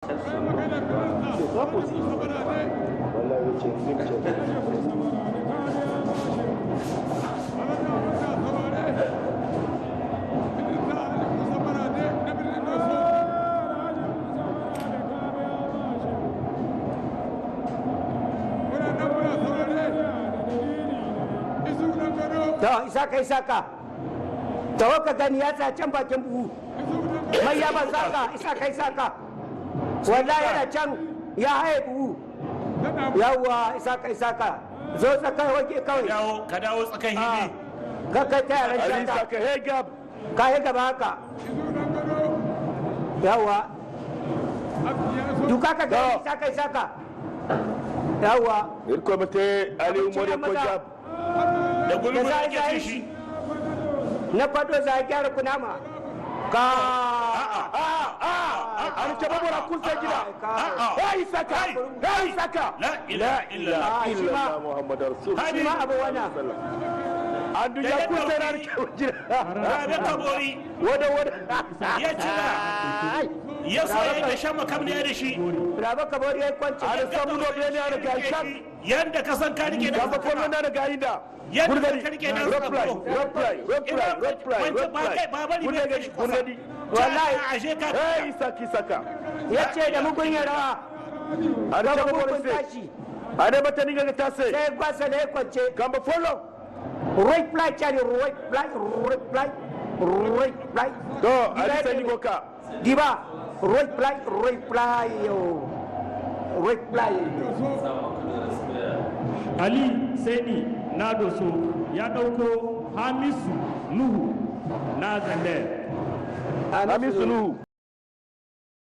C'est pas possible. Voilà le check. Isaka tawo ka gani ya tsaya can bakin buhu mai ya ban zaka Isaka wallahi yana can ya haye buhu yawa Isaka zo tsakai wake kawai ka dawo tsakai hili ka kai ta yaran shaka Isaka hegab ka yi gaba haka yawa duka ka gani Isaka yawa irkomite Ali Umar Kojab da gulma da ke shi na fado za a gyara kunama ka an taba bora kun sai gida ya Isaka la ilaha illallah Muhammadu Rasulullah shi ma abu wana an duja kun sai ran ke gida rabe kabori wada ya cira ya so ya da shan makam ne da shi rabe kabori ya kwance an samu no bene an ga shan yanda ka san ka rike da ba ko na da gaida yanda ka rike da reply wallahi ashe ka Isaka yace da mugun yara an taba bora sai ade bata ninga ga tase sai gwasa ne kwance gamba follow reply chani reply to ali sani boka diba reply yo reply Ali Seni na doso ya dauko Hamisu Nuhu na Zandar. Hamisu Nuhu